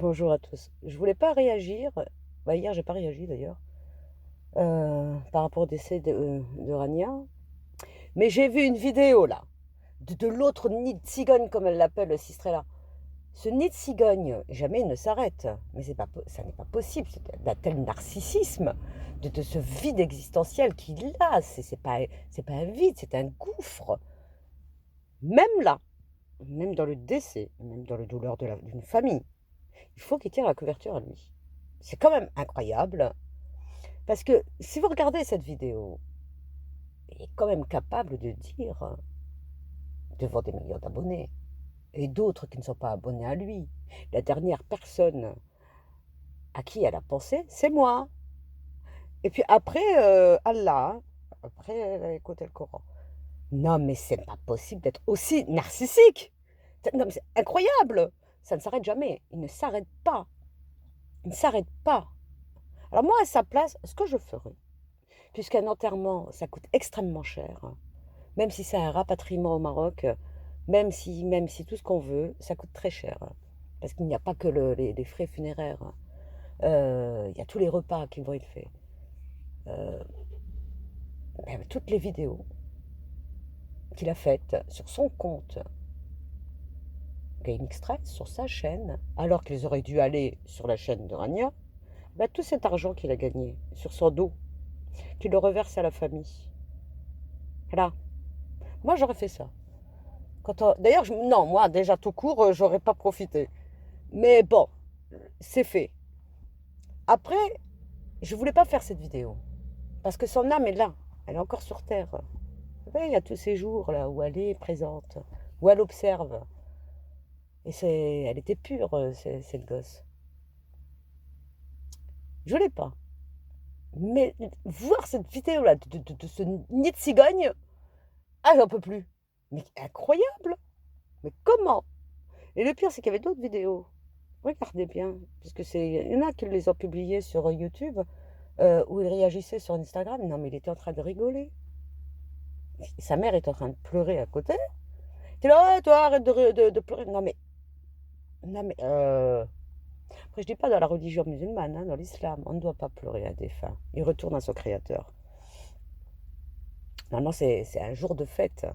Bonjour à tous. Je voulais pas réagir, hier j'ai pas réagi d'ailleurs, par rapport au décès de Rania, mais j'ai vu une vidéo là, de l'autre nid de cigogne comme elle l'appelle Sistrella. Ce nid de cigogne, jamais il ne s'arrête, mais c'est pas ça n'est pas possible, c'est d'un tel narcissisme, de ce vide existentiel qu'il a, c'est pas un vide, c'est un gouffre. Même là, même dans le décès, même dans le douleur d'une famille, il faut qu'il tire la couverture à lui. C'est quand même incroyable. Parce que si vous regardez cette vidéo, il est quand même capable de dire, devant des millions d'abonnés, et d'autres qui ne sont pas abonnés à lui, la dernière personne à qui elle a pensé, c'est moi. Et puis après, Allah, après elle a écouté le Coran. Non mais c'est pas possible d'être aussi narcissique. Non mais c'est incroyable. Ça ne s'arrête jamais. Il ne s'arrête pas. Il ne s'arrête pas. Alors moi, à sa place, ce que je ferais, puisqu'un enterrement, ça coûte extrêmement cher, même si c'est un rapatriement au Maroc, même si tout ce qu'on veut, ça coûte très cher. Parce qu'il n'y a pas que les frais funéraires. Il y a tous les repas qui vont être faits. Euh, Toutes les vidéos qu'il a faites sur son compte Game Express, sur sa chaîne, alors qu'ils auraient dû aller sur la chaîne de Rania, tout cet argent qu'il a gagné sur son dos, qu'il le reverse à la famille. Voilà. Moi, j'aurais fait ça. D'ailleurs, non, moi, déjà tout court, j'aurais pas profité. Mais bon, c'est fait. Après, je voulais pas faire cette vidéo. Parce que son âme est là. Elle est encore sur Terre. Vous voyez, il y a tous ces jours là où elle est présente, où elle observe. Elle était pure, cette gosse. Je l'ai pas. Mais voir cette vidéo là de ce nid de cigogne, ah, j'en peux plus. Mais incroyable. Mais comment? Et le pire, c'est qu'il y avait d'autres vidéos. Regardez bien, parce que il y en a qui les ont publiées sur YouTube, où il réagissait sur Instagram. Non, mais il était en train de rigoler. Sa mère est en train de pleurer à côté. T'es là, ouais, toi, arrête de pleurer. Non mais. Après, je dis pas dans la religion musulmane, hein, dans l'islam, on ne doit pas pleurer un défunt. Il retourne à son créateur. Normalement, c'est un jour de fête.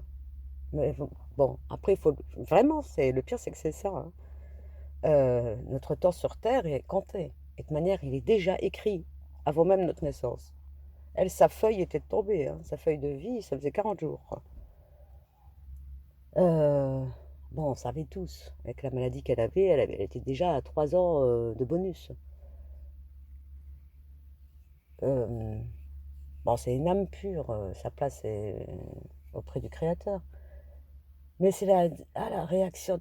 Mais bon, après, il faut. Vraiment, le pire, c'est que c'est ça, hein. Notre temps sur Terre est compté. Et de manière, il est déjà écrit, avant même notre naissance. Elle, sa feuille était tombée, hein, sa feuille de vie, ça faisait 40 jours. Euh, bon, on savait tous, avec la maladie elle était déjà à 3 ans de bonus. Euh, bon, c'est une âme pure, sa place est auprès du Créateur. Mais c'est la réaction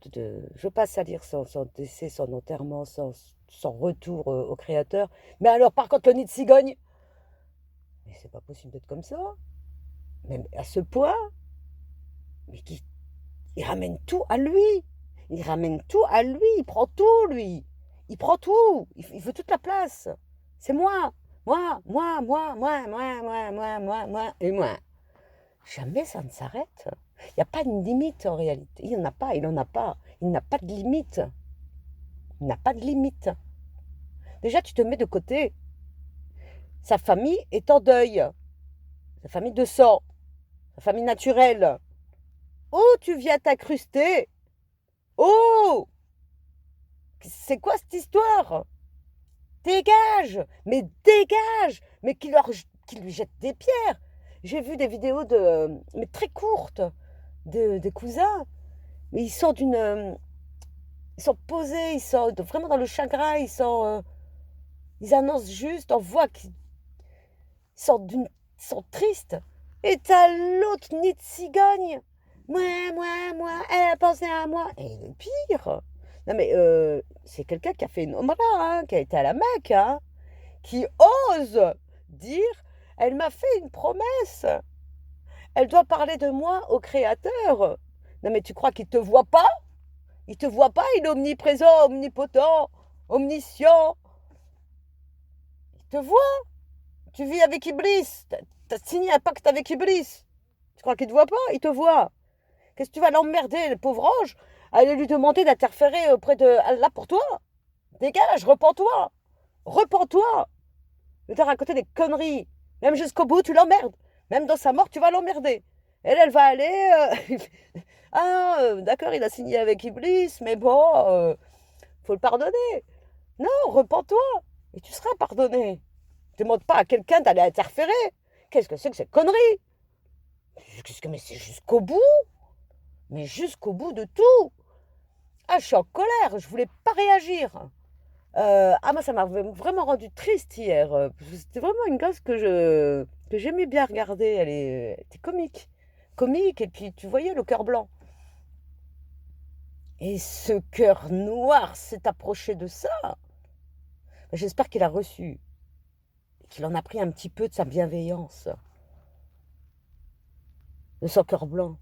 je passe à dire son décès, son enterrement, son retour au Créateur. Mais alors, par contre, le nid de cigogne, mais c'est pas possible d'être comme ça. Même à ce point, mais il ramène tout à lui. Il ramène tout à lui. Il prend tout, lui. Il prend tout. Il veut toute la place. C'est moi. Moi, et moi. Jamais ça ne s'arrête. Il n'y a pas de limite en réalité. Il n'en a pas, il n'en a pas. Il n'a pas de limite. Il n'a pas de limite. Déjà, tu te mets de côté. Sa famille est en deuil. Sa famille de sang. Sa famille naturelle. Oh, tu viens t'incruster. Oh, c'est quoi cette histoire? Dégage! Mais dégage! Mais qui lui jette des pierres. J'ai vu des vidéos mais très courtes, des cousins. Mais ils sont posés, ils sont vraiment dans le chagrin, ils annoncent juste, on voit qu'ils sortent ils sont tristes. Et t'as l'autre nid de cigogne. Moi, elle a pensé à moi. Et le pire, non mais c'est quelqu'un qui a fait une Omra, hein, qui a été à la Mecque, hein, qui ose dire, elle m'a fait une promesse. Elle doit parler de moi au Créateur. Non mais tu crois qu'il te voit pas? Il te voit pas, il est omniprésent, omnipotent, omniscient. Il te voit. Tu vis avec Iblis. T'as signé un pacte avec Iblis. Tu crois qu'il te voit pas? Il te voit. Qu'est-ce que tu vas l'emmerder, le pauvre ange? Aller lui demander d'interférer auprès de Allah pour toi? Dégage, repens-toi. Repens-toi. Mais t'as raconté des conneries. Même jusqu'au bout, tu l'emmerdes. Même dans sa mort, tu vas l'emmerder. Elle va aller... ah, d'accord, il a signé avec Iblis, mais bon, faut le pardonner. Non, repens-toi. Et tu seras pardonné. Ne demande pas à quelqu'un d'aller interférer. Qu'est-ce que c'est que cette connerie? Mais c'est jusqu'au bout. Mais jusqu'au bout de tout. Ah, je suis en colère. Je voulais pas réagir. Moi, ça m'a vraiment rendu triste hier. Parce que c'était vraiment une gosse que j'aimais bien regarder. Elle était comique. Comique, et puis tu voyais le cœur blanc. Et ce cœur noir s'est approché de ça. J'espère qu'il a reçu. Qu'il en a pris un petit peu de sa bienveillance. De son cœur blanc.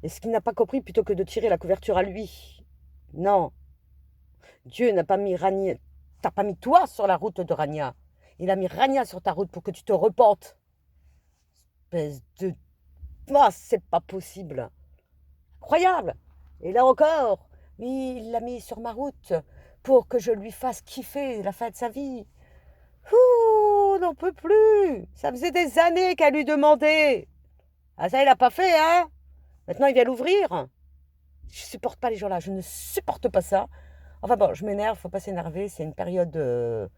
Et ce qu'il n'a pas compris, plutôt que de tirer la couverture à lui. Non. Dieu n'a pas mis Rania. T'as pas mis toi sur la route de Rania. Il a mis Rania sur ta route pour que tu te repentes. Espèce de... Ah, c'est pas possible. Incroyable. Et là encore, il l'a mis sur ma route pour que je lui fasse kiffer la fin de sa vie. Ouh, on n'en peut plus. Ça faisait des années qu'elle lui demandait. Ah, ça, il n'a pas fait, hein. Maintenant, il vient l'ouvrir. Je supporte pas les gens là. Je ne supporte pas ça. Enfin bon, je m'énerve, faut pas s'énerver. C'est une période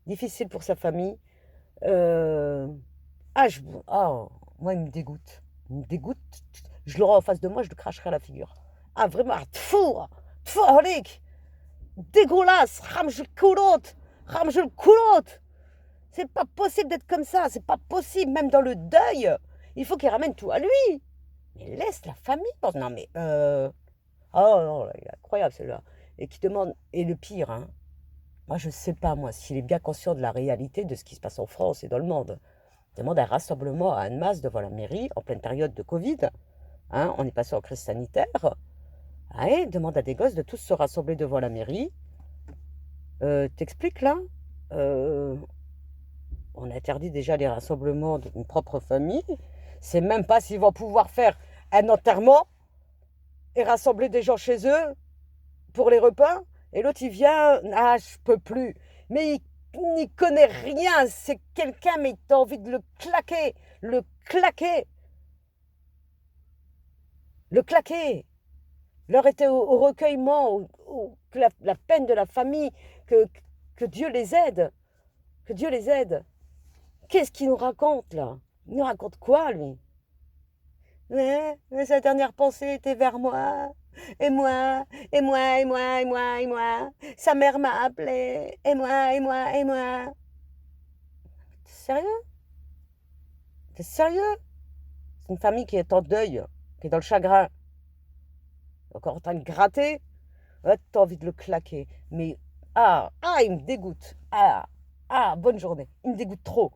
difficile pour sa famille. Euh, moi, il me dégoûte. Il me dégoûte. Je l'aurai en face de moi, je le cracherai à la figure. Ah, vraiment, tfou, holik. Dégueulasse, ramge le culotte. C'est pas possible d'être comme ça, c'est pas possible, même dans le deuil. Il faut qu'il ramène tout à lui. Mais laisse la famille. Non, mais oh non, il est incroyable celui-là. Et qui demande, et le pire, hein, moi je sais pas, moi, s'il est bien conscient de la réalité de ce qui se passe en France et dans le monde. Il demande un rassemblement à Annemasse devant la mairie en pleine période de Covid. Hein, on est passé en crise sanitaire. Ah, et demande à des gosses de tous se rassembler devant la mairie. T'expliques là On interdit déjà les rassemblements d'une propre famille. C'est même pas s'ils vont pouvoir faire un enterrement et rassembler des gens chez eux pour les repas. Et l'autre, il vient, ah, je peux plus. Mais il n'y connaît rien. C'est quelqu'un, mais t'as envie de le claquer. Le claquer. Le claquer. Leur était au recueillement, que la peine de la famille, que Dieu les aide. Que Dieu les aide. Qu'est-ce qu'il nous raconte, là? Il nous raconte quoi, lui? Mais sa dernière pensée était vers moi. Et moi, et moi, et moi, et moi, et moi. Sa mère m'a appelé. Et moi, et moi, et moi. T'es sérieux? T'es sérieux? C'est une famille qui est en deuil, qui est dans le chagrin. Encore en train de gratter. Ouais, t'as envie de le claquer. Mais, il me dégoûte. Bonne journée. Il me dégoûte trop.